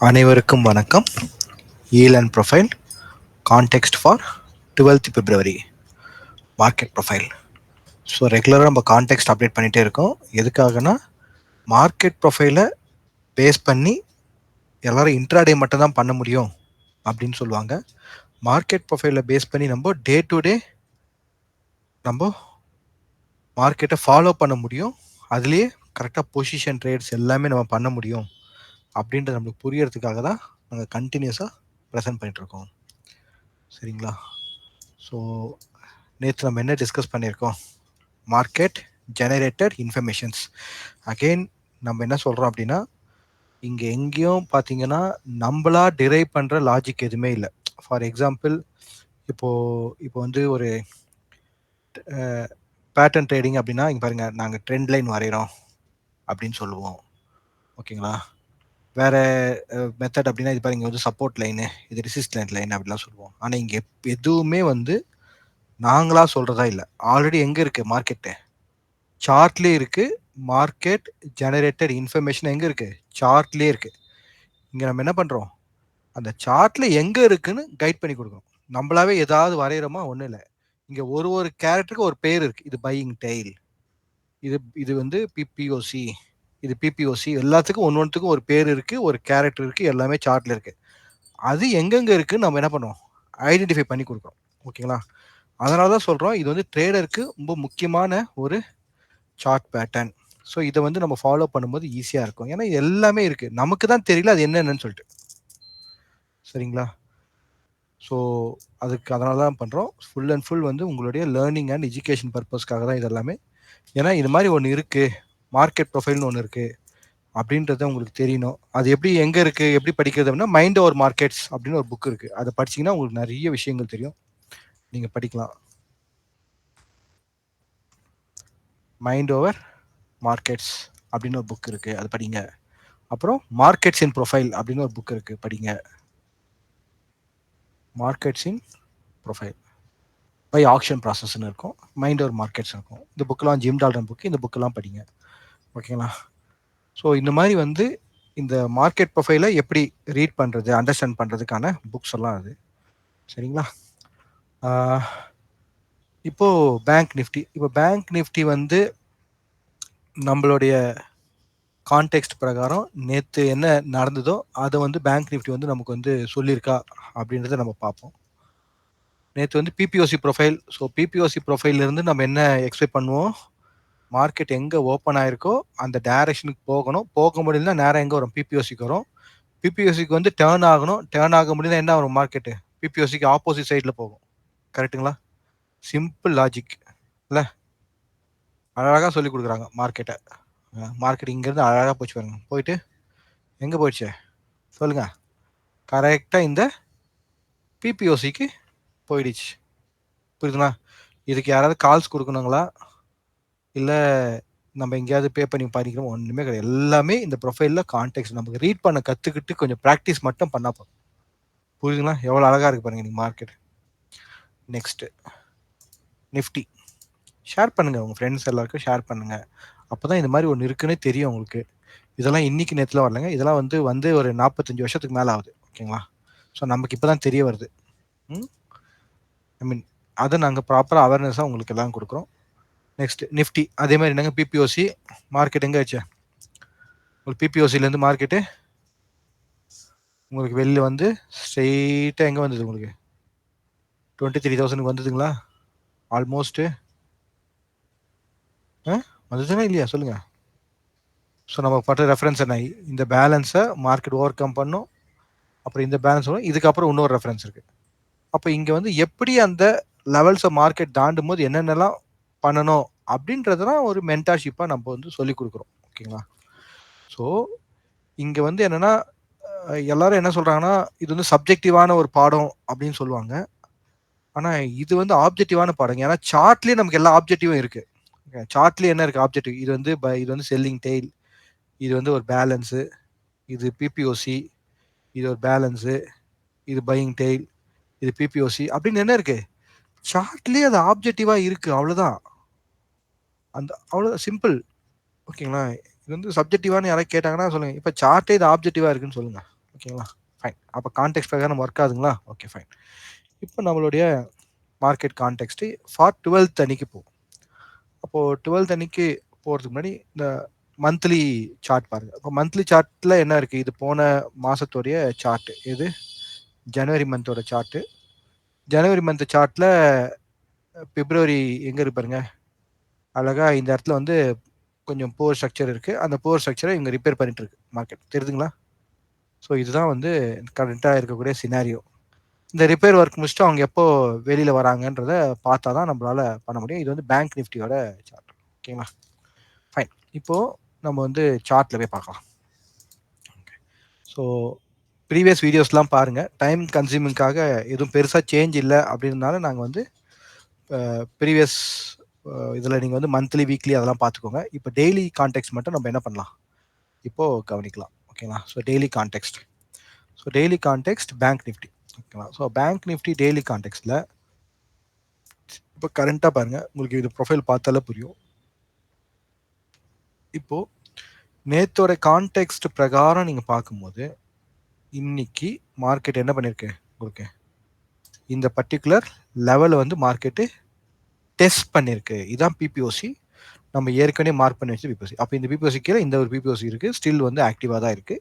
அனைவருக்கும் வணக்கம். yield and profile context for 12th February market profile. So ரெகுலராக நம்ம கான்டெக்ஸ்ட் அப்டேட் பண்ணிகிட்டே இருக்கோம். எதுக்காகனா மார்க்கெட் ப்ரொஃபைலை பேஸ் பண்ணி எல்லோரும் இன்ட்ராடே மட்டும் தான் பண்ண முடியும் அப்படின்னு சொல்லுவாங்க. மார்க்கெட் ப்ரொஃபைலை பேஸ் பண்ணி நம்ம டே டு டே நம்ம மார்க்கெட்டை ஃபாலோ பண்ண முடியும். அதுலேயே கரெக்டாக பொசிஷன் ட்ரேட்ஸ் எல்லாமே நம்ம பண்ண முடியும் அப்படின்றது நம்மளுக்கு புரியறதுக்காக தான் நாங்கள் கண்டினியூஸாக ப்ரெசென்ட் பண்ணிகிட்ருக்கோம். சரிங்களா? ஸோ நேற்று நம்ம என்ன டிஸ்கஸ் பண்ணியிருக்கோம்? Market generated informations. அகெயின் நம்ம என்ன சொல்கிறோம் அப்படின்னா, இங்கே எங்கேயும் பார்த்தீங்கன்னா நம்மளா டிரைவ் பண்ணுற லாஜிக் எதுவுமே இல்லை. ஃபார் எக்ஸாம்பிள் இப்போ வந்து ஒரு பேட்டர்ன் ட்ரேடிங் அப்படின்னா, இங்கே பாருங்கள், நாங்கள் ட்ரெண்ட் லைன் வரைகிறோம் அப்படின்னு சொல்லுவோம். ஓகேங்களா? வேறு மெத்தட் அப்படின்னா, இது பாருங்க, வந்து சப்போர்ட் லைனு, இது ரெசிஸ்டன்ட் லைன் அப்படிலாம் சொல்லுவோம். ஆனால் இங்கே எதுவுமே வந்து நாங்களா சொல்கிறதா இல்லை. ஆல்ரெடி எங்கே இருக்குது மார்க்கெட்டு? சார்ட்லேயே இருக்குது. மார்க்கெட் ஜெனரேட்டட் இன்ஃபர்மேஷன் எங்கே இருக்குது? சார்ட்லேயே இருக்குது. இங்கே நம்ம என்ன பண்ணுறோம்? அந்த சார்ட்டில் எங்கே இருக்குன்னு கைட் பண்ணி கொடுக்குறோம். நம்மளாவே ஏதாவது வரைகிறோமா? ஒன்றும் இல்லை. இங்கே ஒரு கேரக்டருக்கு ஒரு பேர் இருக்குது. இது பையிங் டெய்ல், இது வந்து பிபிஓசி, இது பிபிஓசி, எல்லாத்துக்கும் ஒன்றுத்துக்கும் ஒரு பேர் இருக்குது, ஒரு கேரக்டர் இருக்குது, எல்லாமே சார்ட்டில் இருக்குது. அது எங்கெங்கே இருக்குன்னு நம்ம என்ன பண்ணுவோம்? ஐடென்டிஃபை பண்ணி கொடுக்குறோம். ஓகேங்களா? அதனால தான் சொல்கிறோம், இது வந்து ட்ரேடருக்கு ரொம்ப முக்கியமான ஒரு சார்ட் பேட்டர்ன். ஸோ இதை வந்து நம்ம ஃபாலோ பண்ணும்போது ஈஸியாக இருக்கும். ஏன்னா எல்லாமே இருக்குது, நமக்கு தான் தெரியல அது என்னென்னு சொல்லிட்டு. சரிங்களா? ஸோ அதனால தான் பண்ணுறோம். ஃபுல் அண்ட் ஃபுல் வந்து உங்களுடைய லேர்னிங் அண்ட் எஜுகேஷன் பர்பஸ்க்காக தான் இது எல்லாமே. ஏன்னா இது மாதிரி ஒன்று இருக்குது, மார்க்கெட் ப்ரொஃபைல்னு ஒன்று இருக்குது அப்படின்றத உங்களுக்கு தெரியணும். அது எப்படி எங்கே இருக்குது, எப்படி படிக்கிறது அப்படின்னா, மைண்ட் ஓவர் மார்க்கெட்ஸ் அப்படின்னு ஒரு புக் இருக்குது. அதை படிச்சிங்கன்னா உங்களுக்கு நிறைய விஷயங்கள் தெரியும், நீங்கள் படிக்கலாம். மைண்ட் ஓவர் மார்க்கெட்ஸ் அப்படின்னு ஒரு புக் இருக்குது, அது படிங்க. அப்புறம் மார்க்கெட்ஸ் இன் ப்ரொஃபைல் அப்படின்னு ஒரு புக் இருக்குது, படிங்க. Markets in profile by action ப்ராசஸ்ன்னு இருக்கும், மைண்ட் ஓவர் மார்க்கெட்ஸ் இருக்கும். இந்த புக்கெலாம் ஜிம் டால்டன் புக்கு, இந்த புக்கெல்லாம் படிங்க. ஓகேங்களா? ஸோ இந்த மாதிரி வந்து இந்த மார்க்கெட் ப்ரொஃபைலை எப்படி ரீட் பண்ணுறது, அண்டர்ஸ்டாண்ட் பண்ணுறதுக்கான புக்ஸ் எல்லாம் அது. சரிங்களா? இப்போது பேங்க் நிஃப்டி. இப்போ பேங்க் நிஃப்டி வந்து நம்மளுடைய கான்டெக்ஸ்ட் பிரகாரம் நேற்று என்ன நடந்ததோ அதை வந்து பேங்க் நிஃப்டி வந்து நமக்கு வந்து சொல்லியிருக்கா அப்படின்றத நம்ம பார்ப்போம். நேற்று வந்து பிபிஓசி ப்ரொஃபைல். ஸோ பிபிஓசி ப்ரொஃபைல்லேருந்து நம்ம என்ன எக்ஸ்பெக்ட் பண்ணுவோம்? மார்க்கெட் எங்கே ஓப்பன் ஆகிருக்கோ அந்த டைரக்ஷனுக்கு போகணும். போக முடியலன்னா நேரம் எங்கே வரும்? பிபிஓசிக்கு வரும். பிபிஓசிக்கு வந்து டேர்ன் ஆகணும். டேர்ன் ஆக முடியலன்னா என்ன வரும்? மார்க்கெட்டு பிபிஓசிக்கு ஆப்போசிட் சைடில் போகும். கரெக்டுங்களா? சிம்பிள் லாஜிக் இல்லை? அழகாக சொல்லி கொடுக்குறாங்க மார்க்கெட்டை. மார்க்கெட் இங்கேருந்து அழகாக போச்சு பாருங்க. போயிட்டு எங்கே போயிடுச்சு சொல்லுங்க? கரெக்டாக இந்த பிபிஓசிக்கு போயிடுச்சு. புரியுதுங்களா? இதுக்கு யாராவது கால்ஸ் கொடுக்கணுங்களா, இல்லை நம்ம எங்கேயாவது பே பண்ணி பண்ணிக்கிறோம்? ஒன்றுமே கிடையாது. எல்லாமே இந்த ப்ரொஃபைலில் கான்டெக்ட் நமக்கு ரீட் பண்ண கற்றுக்கிட்டு கொஞ்சம் ப்ராக்டிஸ் மட்டும் பண்ணால் போதும். புரியுதுங்களா? எவ்வளோ அழகாக இருக்குது பாருங்கள் நீங்கள் மார்க்கெட். Next Nifty. ஷேர் பண்ணுங்கள், உங்கள் ஃப்ரெண்ட்ஸ் எல்லாருக்கும் ஷேர் பண்ணுங்கள். அப்போ தான் இந்த மாதிரி ஒன்று இருக்குன்னே தெரியும் உங்களுக்கு. இதெல்லாம் இன்றைக்கி நேரத்தில் வரலைங்க, இதெல்லாம் வந்து ஒரு 45 வருஷத்துக்கு மேலே ஆகுது. ஓகேங்களா? ஸோ நமக்கு இப்போ தான் தெரிய வருது. ஐ மீன் அதை நாங்கள் ப்ராப்பராக அவேர்னஸாக உங்களுக்கு எல்லாம் கொடுக்குறோம். நெக்ஸ்ட் நிஃப்டி அதே மாதிரி என்னங்க, பிபிஓசி மார்க்கெட் எங்கே ஆச்சு? உங்களுக்கு பிபிஓசிலேருந்து மார்க்கெட்டு உங்களுக்கு வெளியில் வந்து ஸ்ட்ரெயிட்டாக எங்கே வந்தது? உங்களுக்கு 23,000 வந்ததுங்களா? ஆல்மோஸ்ட்டு வந்ததுன்னா இல்லையா சொல்லுங்கள்? ஸோ நம்ம பட்ட ரெஃபரன்ஸ் என்ன? இந்த பேலன்ஸை மார்க்கெட் ஓவர் கம் பண்ணும், அப்புறம் இந்த பேலன்ஸ் வரும், இதுக்கப்புறம் இன்னொரு ரெஃபரன்ஸ் இருக்குது. அப்போ இங்கே வந்து எப்படி அந்த லெவல்ஸை மார்க்கெட் தாண்டும் போது என்னென்னலாம் பண்ணணும் அப்படின்றதெல்லாம் ஒரு மென்டார்ஷிப்பாக நம்ம வந்து சொல்லிக் கொடுக்குறோம். ஓகேங்களா? ஸோ இங்கே வந்து என்னென்னா, எல்லாரும் என்ன சொல்கிறாங்கன்னா, இது வந்து சப்ஜெக்டிவான ஒரு பாடம் அப்படின்னு சொல்லுவாங்க. ஆனால் இது வந்து ஆப்ஜெக்டிவான பாடம். ஏன்னா சார்ட்லேயே நமக்கு எல்லா ஆப்ஜெக்டிவும் இருக்குது. சார்ட்லேயே என்ன இருக்குது ஆப்ஜெக்டிவ்? இது வந்து செல்லிங் டெய்ல், இது வந்து ஒரு பேலன்ஸு, இது பிபிஓசி, இது ஒரு பேலன்ஸு, இது பையிங் டெய்ல், இது பிபிஓசி அப்படின்னு என்ன இருக்குது? சார்ட்லேயே அது ஆப்ஜெக்டிவாக இருக்குது, அவ்வளோதான். அவ்வளோ சிம்பிள். ஓகேங்களா? இது வந்து சப்ஜெக்டிவானு யாராவது கேட்டாங்கன்னா சொல்லுங்கள், இப்போ சார்ட்டே இது ஆப்ஜெக்டிவாக இருக்குன்னு சொல்லுங்கள். ஓகேங்களா? ஃபைன். அப்போ கான்டெக்ஸ்ட் பிரகாரம் ஒர்க் ஆகுதுங்களா? Okay fine. இப்போ நம்மளுடைய மார்க்கெட் கான்டெக்ஸ்ட் ஃபார் 12th அன்னைக்கு போகும். அப்போ 12th அன்னைக்கு போறதுக்கு முன்னாடி இந்த மந்த்லி சார்ட் பாருங்க. இப்போ மந்த்லி சார்ட்ல என்ன இருக்கு? இது போன மாசத்துடைய சார்ட். இது ஜனவரி மந்தோட சார்ட். ஜனவரி மந்த் சார்ட்ல பிப்ரவரி எங்க இருக்கு பாருங்க. அழகா இந்த இடத்துல வந்து கொஞ்சம் புவர் ஸ்ட்ரக்சர் இருக்கு. அந்த புவர் ஸ்ட்ரக்சரை இவங்க ரிப்பேர் பண்ணிட்டு இருக்கு மார்க்கெட். தெரியுதுங்களா? ஸோ இதுதான் வந்து கரண்டா இருக்கக்கூடிய சினாரியோ. இந்த ரிப்பேர் ஒர்க் முடிச்சுட்டு அவங்க எப்போ வெளியில வராங்கன்றத பார்த்தா தான் நம்மளால பண்ண முடியும். இது வந்து பேங்க் நிஃப்டியோட சார்ட். ஓகேங்களா? ஃபைன். இப்போ நம்ம வந்து சார்ட்ல போய் பார்க்கலாம். ஸோ ப்ரீவியஸ் வீடியோஸ்லாம் பாருங்க. டைம் கன்சியூமிங்காக எதுவும் பெருசாக சேஞ்ச் இல்லை அப்படின்னாலும் நாங்கள் வந்து ப்ரீவியஸ் இதில் நீங்கள் வந்து மந்த்லி வீக்லி அதெல்லாம் பார்த்துக்கோங்க. இப்போ டெய்லி கான்டெக்ட் மட்டும் நம்ம என்ன பண்ணலாம் இப்போ கவனிக்கலாம். ஓகேங்களா? So daily contract. So daily contract bank Nifty. ஓகேங்களா? ஸோ பேங்க் நிஃப்டி டெய்லி கான்டெக்ட்ல இப்போ கரண்டாக பாருங்க. உங்களுக்கு இது ப்ரொஃபைல் பார்த்தாலே புரியும். இப்போ நேத்தோட கான்டெக்ட் பிரகாரம் நீங்க பார்க்கும்போது இன்னைக்கு மார்க்கெட் என்ன பண்ணிருக்கு உங்களுக்கு இந்த பர்டிகுலர் லெவலை வந்து மார்க்கெட்டு டெஸ்ட் பண்ணிருக்கு. இதான் பிபிஓசி. நம்ம ஏற்கனவே மார்க் பண்ணி வச்சு பிபிஓசி. அப்போ இந்த பிபிஓசி கீழே இந்த ஒரு பிபிஓசி இருக்கு. ஸ்டில் வந்து ஆக்டிவா தான் இருக்கு.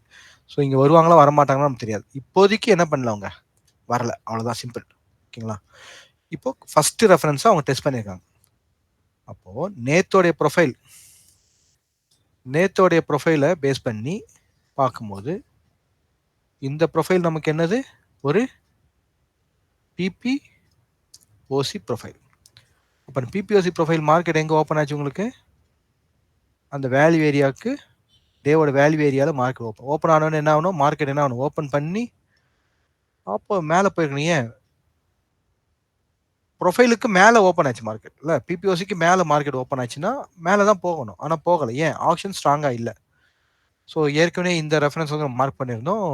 ஸோ இங்க வருவாங்களா வரமாட்டாங்களா நமக்கு தெரியாது. இப்போதைக்கு என்ன பண்ணல அவங்க வரல. அவ்வளவுதான் சிம்பிள். ஓகேங்களா? இப்போ ஃபர்ஸ்ட் ரெஃபரன்ஸா அவங்க டெஸ்ட் பண்ணியிருக்காங்க. அப்போ நேத்தோடைய ப்ரொஃபைலை பேஸ் பண்ணி பார்க்கும்போது இந்த ப்ரொஃபைல் நமக்கு என்னது ஒரு பிபிஓசி ப்ரொஃபைல். அப்போ பிபிஓசி ப்ரொஃபைல் மார்க்கெட் எங்கே ஓப்பன் ஆச்சு உங்களுக்கு? அந்த வேல்யூ ஏரியாவுக்கு டேவோட வேல்யூ ஏரியாவில் மார்க்கெட் ஓப்பன் ஆனோன்னு என்ன ஆகணும்? மார்க்கெட் என்ன ஆகணும்? ஓப்பன் பண்ணி அப்போ மேலே போயிருக்கீங்க. ப்ரொஃபைலுக்கு மேலே ஓப்பன் ஆச்சு மார்க்கெட் இல்லை, பிபிஓசிக்கு மேலே மார்க்கெட் ஓப்பன் ஆச்சுன்னா மேலே தான் போகணும். ஆனால் போகலை. ஏன்? ஆப்ஷன் ஸ்ட்ராங்காக இல்லை. ஸோ ஏற்கனவே இந்த ரெஃபரன்ஸ் வந்து நம்ம மார்க் பண்ணியிருந்தோம்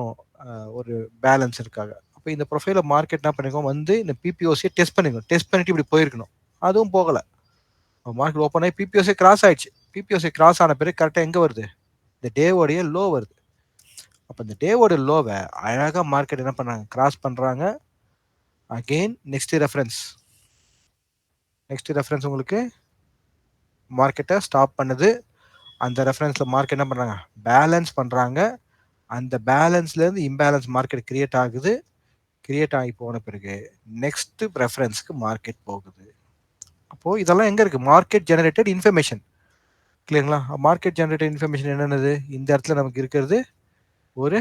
ஒரு பேலன்ஸ் இருக்காங்க. அப்போ இந்த ப்ரொஃபைல மார்க்கெட் என்ன பண்ணிருக்கோம் வந்து இந்த பிபிஓசியை டெஸ்ட் பண்ணிருக்கோம். டெஸ்ட் பண்ணிட்டு இப்படி போயிருக்கணும். அதுவும் போகலை. மார்க்கெட் ஓப்பன் ஆகி பிபிஓசி கிராஸ் ஆயிடுச்சு. பிபிஓசி கிராஸ் ஆன பிறகு கரெக்டாக எங்கே வருது? இந்த டேவோடைய லோ வருது. அப்போ இந்த டேவோட லோவை அழகாக மார்க்கெட் என்ன பண்ணாங்க? கிராஸ் பண்ணுறாங்க. அகெயின் நெக்ஸ்ட் ரெஃபரன்ஸ் உங்களுக்கு மார்க்கெட்டை ஸ்டாப் பண்ணுது. அந்த ரெஃபரன்ஸில் மார்க்கெட் என்ன பண்ணுறாங்க? பேலன்ஸ் பண்ணுறாங்க. அந்த பேலன்ஸ்லேருந்து இம்பேலன்ஸ் மார்க்கெட் கிரியேட் ஆகுது. கிரியேட் ஆகி போன பிறகு நெக்ஸ்ட் ரெஃபரன்ஸ்க்கு மார்க்கெட் போகுது. அப்போது இதெல்லாம் எங்கே இருக்குது? Market generated information. கிளியருங்களா? மார்க்கெட் ஜெனரேட்டட் இன்ஃபர்மேஷன் என்னென்னது? இந்த இடத்துல நமக்கு இருக்கிறது ஒரு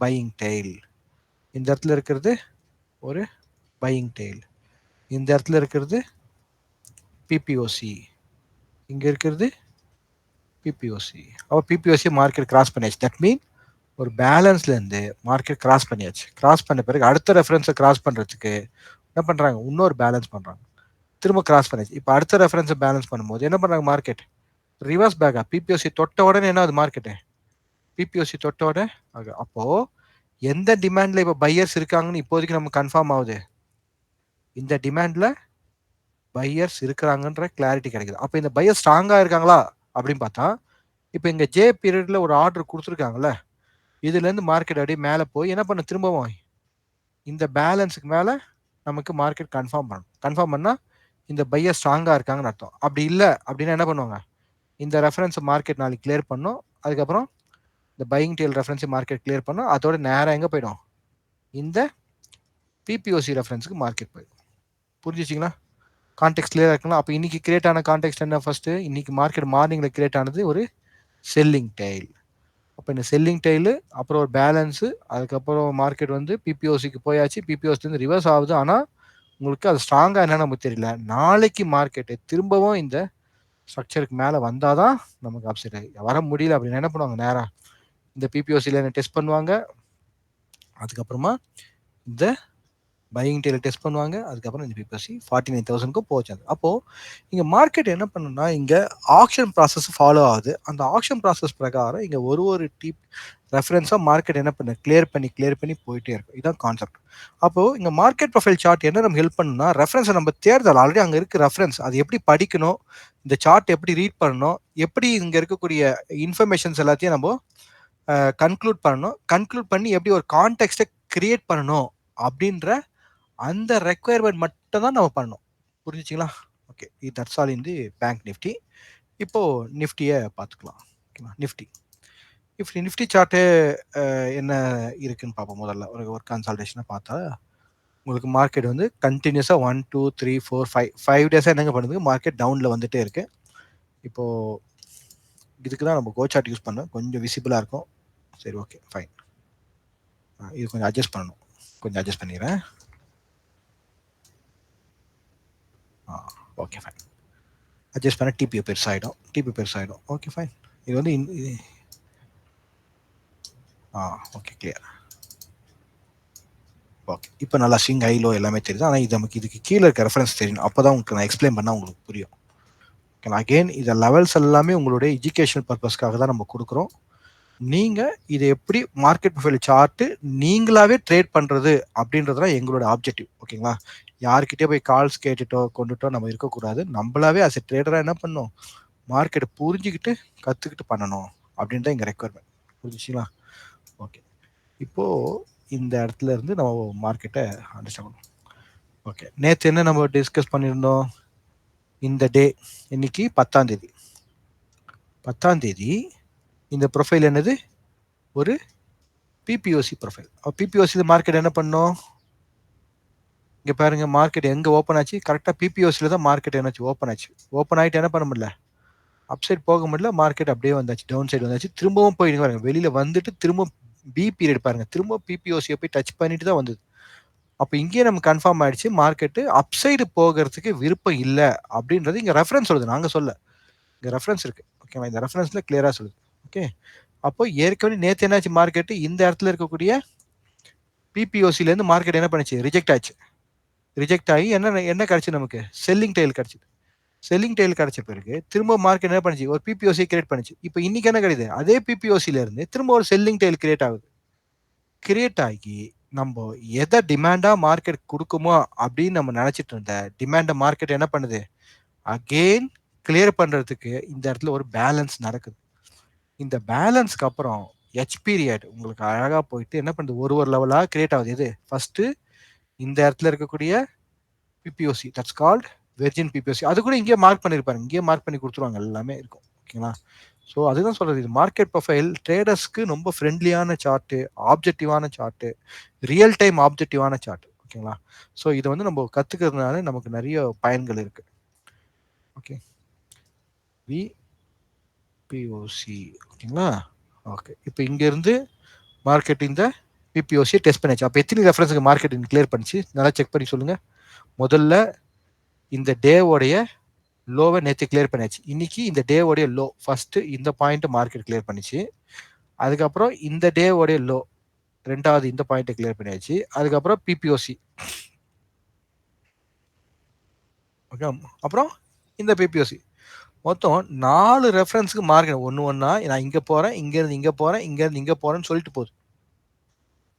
பையிங் டெயில். இந்த இடத்துல இருக்கிறது ஒரு பையிங் டெயில். இந்த இடத்துல இருக்கிறது பிபிஓசி. இங்கே இருக்கிறது பிபிஓசி. அப்போ பிபிஓசி மார்க்கெட் கிராஸ் பண்ணியாச்சு. தட் மீன் ஒரு பேலன்ஸ்லேருந்து மார்க்கெட் கிராஸ் பண்ணியாச்சு. கிராஸ் பண்ண பிறகு அடுத்த ரெஃபரன்ஸை கிராஸ் பண்ணுறதுக்கு என்ன பண்ணுறாங்க? இன்னொரு பேலன்ஸ் பண்ணுறாங்க. திரும்ப கிராஸ் பண்ணியாச்சு. இப்போ அடுத்த ரெஃபரன்ஸை பேலன்ஸ் பண்ணும்போது என்ன பண்ணுறாங்க? மார்க்கெட் ரிவர்ஸ் பேக்கா. பிபிஓசி தொட்ட உடனே என்ன ஆகுது? மார்க்கெட்டு பிபிஓசி தொட்ட உடனே அப்போது எந்த டிமாண்டில் இப்போ பையர்ஸ் இருக்காங்கன்னு இப்போதைக்கு நமக்கு கன்ஃபார்ம் ஆகுது? இந்த டிமாண்டில் பையர்ஸ் இருக்கிறாங்கன்ற கிளாரிட்டி கிடைக்குது. அப்போ இந்த பையர் ஸ்ட்ராங்காக இருக்காங்களா அப்படின்னு பார்த்தா இப்போ இங்கே ஜே பீரியட்ல ஒரு ஆர்டர் கொடுத்துருக்காங்கல்ல, இதுலேருந்து மார்க்கெட் அப்படியே மேலே போய் என்ன பண்ண? திரும்பவும் இந்த பேலன்ஸுக்கு மேலே நமக்கு மார்க்கெட் கன்ஃபார்ம் பண்ணணும். கன்ஃபார்ம் பண்ணால் இந்த பையர் ஸ்ட்ராங்காக இருக்காங்கன்னு அர்த்தம். அப்படி இல்லை அப்படின்னா என்ன பண்ணுவாங்க? இந்த ரெஃபரன்ஸை மார்க்கெட் நாளைக்கு கிளியர் பண்ணும். அதுக்கப்புறம் இந்த பையிங் டெயில் ரெஃபரன்ஸை மார்க்கெட் கிளியர் பண்ணும். அதோட நேராக எங்கே போயிடும்? இந்த பிபிஓசி ரெஃபரன்ஸுக்கு மார்க்கெட் போயிடும். புரிஞ்சிச்சிங்களா? கான்டெக்ட் கிளியராக இருக்கலாம். அப்போ இன்னைக்கு கிரியேட் ஆன கான்டெக்ட் என்ன? ஃபர்ஸ்ட் இன்னைக்கு மார்க்கெட் மார்னிங்கில் கிரியேட் ஆனது ஒரு செல்லிங் டெயில். அப்போ இந்த செல்லிங் டெயிலு அப்புறம் ஒரு பேலன்ஸு, அதுக்கப்புறம் மார்க்கெட் வந்து பிபிஓசிக்கு போயாச்சு. பிபிஓசிலேருந்து ரிவர்ஸ் ஆகுது. ஆனால் உங்களுக்கு அது ஸ்ட்ராங்காக என்னன்னு நமக்கு தெரியல. நாளைக்கு மார்க்கெட்டு திரும்பவும் இந்த ஸ்ட்ரக்சருக்கு மேலே வந்தால் தான் நமக்கு அப்சைட் வர முடியல அப்படின்னு என்ன பண்ணுவாங்க? நேராக இந்த பிபிஓசியில் டெஸ்ட் பண்ணுவாங்க. அதுக்கப்புறமா இந்த பையிங் டெயில் டெஸ்ட் பண்ணுவாங்க. அதுக்கப்புறம் இந்த பிபிஓசி 49,000க்கும் போச்சாங்க. அப்போது இங்கே மார்க்கெட் என்ன பண்ணுன்னா இங்கே ஆக்ஷன் ப்ராசஸ் ஃபாலோ ஆகுது. அந்த ஆக்ஷன் ப்ராசஸ் பிரகாரம் இங்கே ஒரு ரெஃபரன்ஸாக மார்க்கெட் என்ன பண்ண கிளியர் பண்ணி போயிட்டே இருக்கும். இதுதான் கான்செப்ட். அப்போது இங்கே மார்க்கெட் ப்ரொஃபைல் சார்ட் என்ன நம்ம ஹெல்ப் பண்ணுன்னா, ரெஃபரன்ஸை நம்ம தேர்தல் ஆல்ரெடி அங்கே இருக்குது ரெஃபரன்ஸ். அது எப்படி படிக்கணும், இந்த சார்ட் எப்படி ரீட் பண்ணணும், எப்படி இங்கே இருக்கக்கூடிய இன்ஃபர்மேஷன்ஸ் எல்லாத்தையும் நம்ம கன்க்ளூட் பண்ணணும். கன்க்ளூட் பண்ணி எப்படி ஒரு கான்டெக்ஸ்ட்டை கிரியேட் பண்ணணும் அப்படின்ற அந்த ரெக்குயர்மெண்ட் மட்டும் தான் நம்ம பண்ணணும். புரிஞ்சுச்சுங்களா? Okay. That's all in the bank Nifty. இப்போ நிஃப்டியை பார்த்துக்கலாம். ஓகேவா? நிஃப்டி நிஃப்டி சார்ட்டு என்ன இருக்குன்னு பார்ப்போம். முதல்ல ஒரு கன்சல்டேஷனை பார்த்தா உங்களுக்கு மார்க்கெட் வந்து கண்டினியூஸாக 1 2 3 4 5 டேஸாக என்னங்க பண்ணுது, மார்க்கெட் டவுனில் வந்துட்டே இருக்கு. இப்போ இதுக்கு தான் நம்ம கோ சார்ட் யூஸ் பண்ணோம், கொஞ்சம் விசிபிளாக இருக்கும். சரி, ஓகே, ஃபைன். இது கொஞ்சம் அட்ஜஸ்ட் பண்ணணும், கொஞ்சம் அட்ஜஸ்ட் பண்ணிடுறேன். Okay, fine. அட்ஜஸ்ட் பண்ண டிபி பெருசாகிடும். Okay, fine. இது வந்து ஓகே, கிளியர். ஓகே, இப்போ நல்லா ஸ்விங் ஹை லோ எல்லாமே தெரியுது. ஆனால் இது நமக்கு இதுக்கு கீழே இருக்க ரெஃபரன்ஸ் தெரியணும். அப்போ தான் உங்களுக்கு நான் எக்ஸ்பிளைன் பண்ணால் உங்களுக்கு புரியும். ஓகே, அகெயின் இந்த லெவல்ஸ் எல்லாமே உங்களுடைய எஜுகேஷன் பர்பஸ்க்காக தான் நம்ம கொடுக்குறோம். நீங்கள் இதை எப்படி மார்க்கெட் ப்ரொஃபைல் சார்ட்டு நீங்களாவே ட்ரேட் பண்ணுறது அப்படின்றது தான் எங்களோட ஆப்ஜெக்டிவ். ஓகேங்களா? யாருக்கிட்டே போய் கால்ஸ் கேட்டுட்டோ கொண்டுட்டோ நம்ம இருக்கக்கூடாது. நம்மளாவே அஸ் எ ட்ரேடராக என்ன பண்ணணும், மார்க்கெட்டை புரிஞ்சுக்கிட்டு கற்றுக்கிட்டு பண்ணணும் அப்படின்றது எங்கள் ரெக்குவயர்மெண்ட். புரிஞ்சுங்களா? ஓகே, இப்போது இந்த இடத்துல இருந்து நம்ம மார்க்கெட்டை அண்டர்ஸ்டாண்ட் பண்ணணும். ஓகே, நேற்று என்ன நம்ம டிஸ்கஸ் பண்ணியிருந்தோம், இந்த டே இன்னைக்கு 10ஆம் தேதி. இந்த ப்ரொஃபைல் என்னது, ஒரு பிபிஓசி ப்ரொஃபைல். பிபிஓசி மார்க்கெட் என்ன பண்ணோம், இங்கே பாருங்க, மார்க்கெட் எங்கே ஓப்பன் ஆச்சு, கரெக்டாக பிபிஓசியில் தான் மார்க்கெட் என்னாச்சு, ஓப்பன் ஆச்சு. ஓப்பன் ஆகிட்டு என்ன பண்ண முடியல, அப் சைட் போக முடியல, மார்க்கெட் அப்படியே வந்தாச்சு, டவுன் சைடு வந்தாச்சு. திரும்பவும் போயிட்டு பாருங்க, வெளியில் வந்துட்டு திரும்ப பி பீரியட் பாருங்க, திரும்ப பிபிஓசியை போய் டச் பண்ணிட்டு தான் வந்தது. அப்போ இங்கேயே நம்ம கன்ஃபார்ம் ஆயிடுச்சு, மார்க்கெட்டு அப் சைடு போகிறதுக்கு விருப்பம் இல்லை அப்படின்றது இங்கே ரெஃபரன்ஸ் சொல்லுது, நாங்கள் சொல்ல. இங்கே ரெஃபரன்ஸ் இருக்கு. ஓகேவா? இந்த ரெஃபரன்ஸில் கிளியராக சொல்லுது. ஓகே, அப்போ ஏற்கனவே நேற்று என்னாச்சு, மார்க்கெட்டு இந்த இடத்துல இருக்கக்கூடிய பிபிஓசிலேருந்து மார்க்கெட் என்ன பண்ணுச்சு, ரிஜெக்ட் ஆச்சு. ரிஜெக்ட் ஆகி என்ன கிடைச்சு, நமக்கு செல்லிங் டெயில் கிடைச்சிது. செல்லிங் டெயில் கிடைச்ச பிறகு திரும்ப மார்க்கெட் என்ன பண்ணுச்சு, ஒரு பிபிஓசி கிரியேட் பண்ணுச்சு. இப்போ இன்னைக்கு என்ன கிடைக்குது, அதே பிபிஓசில இருந்து திரும்ப ஒரு செல்லிங் டெயில் கிரியேட் ஆகுது. கிரியேட் ஆகி நம்ம எதை டிமாண்டா மார்க்கெட் கொடுக்குமோ அப்படின்னு நம்ம நினைச்சிட்டு இருந்த டிமாண்ட மார்க்கெட் என்ன பண்ணுது, அகெயின் கிளியர் பண்றதுக்கு இந்த இடத்துல ஒரு பேலன்ஸ் நடக்குது. இந்த பேலன்ஸ்க்கு அப்புறம் எச் பீரியட் உங்களுக்கு அழகா போயிட்டு என்ன பண்ணுது, ஒரு லெவலா கிரியேட் ஆகுது. எது ஃபர்ஸ்ட் இந்த இடத்துல இருக்கக்கூடிய பிபிஓசி, தட்ஸ் கால்ட் வெர்ஜின் பிபிஓசி. அது கூட இங்கேயே மார்க் பண்ணிருப்பாங்க, இங்கேயே மார்க் பண்ணி கொடுத்துருவாங்க, எல்லாமே இருக்கும். ஓகேங்களா? ஸோ அதுதான் சொல்றது, இது மார்க்கெட் ப்ரொஃபைல் ட்ரேடர்ஸ்க்கு ரொம்ப ஃப்ரெண்ட்லியான சார்ட்டு, ஆப்ஜெக்டிவான சார்ட்டு, ரியல் டைம் ஆப்ஜெக்டிவான சார்ட். ஓகேங்களா? ஸோ இதை வந்து நம்ம கத்துக்கிறதுனால நமக்கு நிறைய பயன்கள் இருக்கு. Okay, PBOC. ஓகேங்களா? ஓகே, இப்போ இங்க இருந்து மார்க்கெட் இந்த பிபிஓசி டெஸ்ட் பண்ணியாச்சு. அப்போ எத்தனை ரெஃபரன்ஸுக்கு மார்க்கெட் கிளியர் பண்ணிச்சு, நல்லா செக் பண்ணி சொல்லுங்க. முதல்ல இந்த டேவோடைய லோவை நேற்று கிளியர் பண்ணியாச்சு. இன்னைக்கு இந்த டேவோடைய லோ ஃபர்ஸ்ட் இந்த பாயிண்ட் மார்க்கெட் கிளியர் பண்ணிச்சு. அதுக்கப்புறம் இந்த டேவோடைய லோ ரெண்டாவது இந்த பாயிண்ட் கிளியர் பண்ணியாச்சு. அதுக்கப்புறம் பிபிஓசி. ஓகே, அப்புறம் இந்த பிபிஓசி. மொத்தம் 4 ரெஃபரன்ஸுக்கு மார்க்கெட் ஒன்னா நான் இங்க போறேன், இங்க இருந்து இங்க போறேன், இங்க இருந்து இங்க போறேன்னு சொல்லிட்டு போகுது.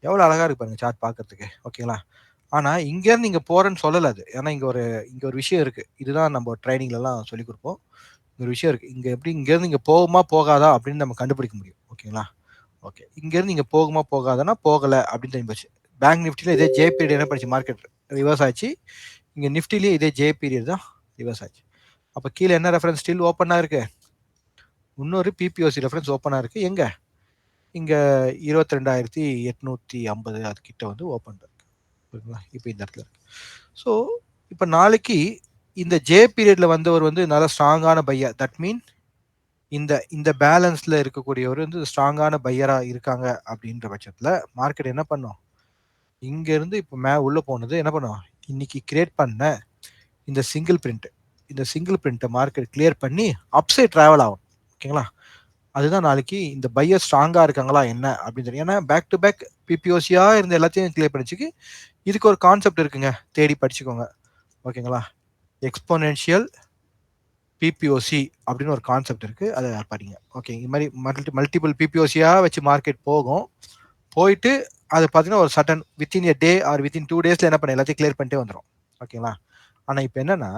எவ்வளவு அழகா இருக்கு பாருங்க சார்ட் பார்க்கறதுக்கு. ஓகேங்களா? ஆனா இங்க இருந்து இங்க போறேன்னு சொல்லல அது. ஏன்னா இங்க ஒரு விஷயம் இருக்கு. இதுதான் நம்ம ட்ரைனிங்ல எல்லாம் சொல்லி கொடுப்போம். ஒரு விஷயம் இருக்கு. இங்க எப்படி இங்க இருந்து இங்க போகுமா போகாதா அப்படின்னு நம்ம கண்டுபிடிக்க முடியும். ஓகேங்களா? ஓகே, இங்க இருந்து இங்க போகுமா போகாதானா போகல அப்படின்னு தெரிஞ்சு போச்சு. பேங்க் நிஃப்டில இதே ஜே பீரியட் என்ன பண்ணிச்சு, மார்க்கெட் ரிவர்ஸ் ஆச்சு. இங்க நிஃப்டிலேயே இதே ஜே பீரியட் தான் ரிவர்ஸ் ஆச்சு. அப்ப கீழே என்ன ரெஃபரன்ஸ் ஸ்டில் ஓப்பனா இருக்கு, இன்னொரு பிபிஓசி ரெஃபரன்ஸ் ஓப்பனா இருக்கு. எங்க, இங்க 22,850 அது கிட்ட வந்து ஓப்பன் இருக்கு. புரியுங்களா? இப்போ இந்த இடத்துல இருக்கு. ஸோ இப்போ நாளைக்கு இந்த ஜே பீரியட்ல வந்தவர் வந்து நல்ல ஸ்ட்ராங்கான பையர். தட் மீன் இந்த இந்த பேலன்ஸ்ல இருக்கக்கூடியவர் வந்து ஸ்ட்ராங்கான பையரா இருக்காங்க அப்படின்ற பட்சத்துல மார்க்கெட் என்ன பண்ணும், இங்க இருந்து இப்போ உள்ள போனது என்ன பண்ணும், இன்னைக்கு கிரியேட் பண்ண இந்த சிங்கிள் பிரிண்ட் மார்க்கெட் கிளியர் பண்ணி அப்சைட் டிராவல் ஆகும். ஓகேங்களா? அதுதான் நாளைக்கு இந்த பையர் ஸ்ட்ராங்கா இருக்காங்களா என்ன அப்படின்னு தெரியும். ஏன்னா பேக் டு பேக் பிபிஓசியா இருந்த எல்லாத்தையும் கிளியர் பண்ணிச்சுக்கு. இதுக்கு ஒரு கான்செப்ட் இருக்குங்க, தேடி படிச்சுக்கோங்க. ஓகேங்களா? எக்ஸ்போனென்ஷியல் பிபிஓசி அப்படின்னு ஒரு கான்செப்ட் இருக்கு, அதை படிங்க. ஓகே, இது மாதிரி மல்டிபிள் பிபிஓசியா வச்சு மார்க்கெட் போகும். போயிட்டு அது பார்த்தீங்கன்னா ஒரு sudden within a day or within 2 டேஸ்ல என்ன பண்ண எல்லாத்தையும் கிளியர் பண்ணிட்டே வந்துடும். ஓகேங்களா? ஆனால் இப்போ என்னன்னா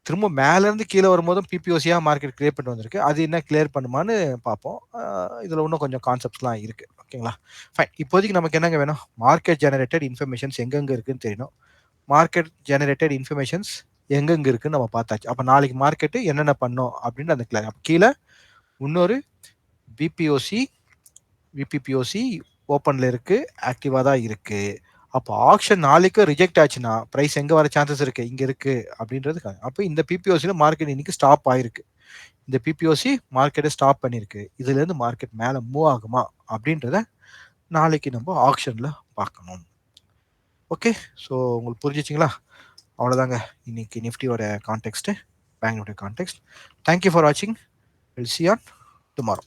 திரும்ப மேலேருந்து கீழே வரும்போதும் பிபிஓசியாக மார்க்கெட் கிளியர் பண்ணிட்டு வந்திருக்கு. அது என்ன கிளியர் பண்ணுமான்னு பார்ப்போம். இதில் இன்னும் கொஞ்சம் கான்செப்ட்ஸ்லாம் இருக்குது. ஓகேங்களா? ஃபைன். இப்போதைக்கு நமக்கு என்னங்க வேணும்? மார்க்கெட் ஜெனரேட்டட் இன்ஃபர்மேஷன்ஸ் எங்கெங்கே இருக்குன்னு தெரியணும். மார்க்கெட் ஜெனரேட்டட் இன்ஃபர்மேஷன்ஸ் எங்கெங்கே இருக்குன்னு நம்ம பார்த்தாச்சு. அப்போ நாளைக்கு மார்க்கெட்டு என்னென்ன பண்ணோம் அப்படின்னு அந்த கிளியர். அப்போ கீழே இன்னொரு விபிபிஓசி ஓப்பனில் இருக்குது, ஆக்டிவாக தான் இருக்குது. அப்போ ஆக்ஷன் நாளைக்கு ரிஜெக்ட் ஆச்சுன்னா ப்ரைஸ் எங்கே வர சான்சஸ் இருக்குது? இங்கே இருக்குது அப்படின்றது. அப்போ இந்த பிபிஓசியில் மார்க்கெட் இன்னைக்கு ஸ்டாப் ஆயிருக்கு. இந்த பிபிஓசி மார்க்கெட்டை ஸ்டாப் பண்ணியிருக்கு. இதுலேருந்து மார்க்கெட் மேலே மூவ் ஆகுமா அப்படின்றத நாளைக்கு நம்ம ஆக்ஷனில் பார்க்கணும். ஓகே, ஸோ உங்களுக்கு புரிஞ்சிச்சிங்களா? அவ்வளோதாங்க இன்னைக்கு நிஃப்டியோட context, bank Nifty context. Thank you for வாட்சிங். Will see on tomorrow.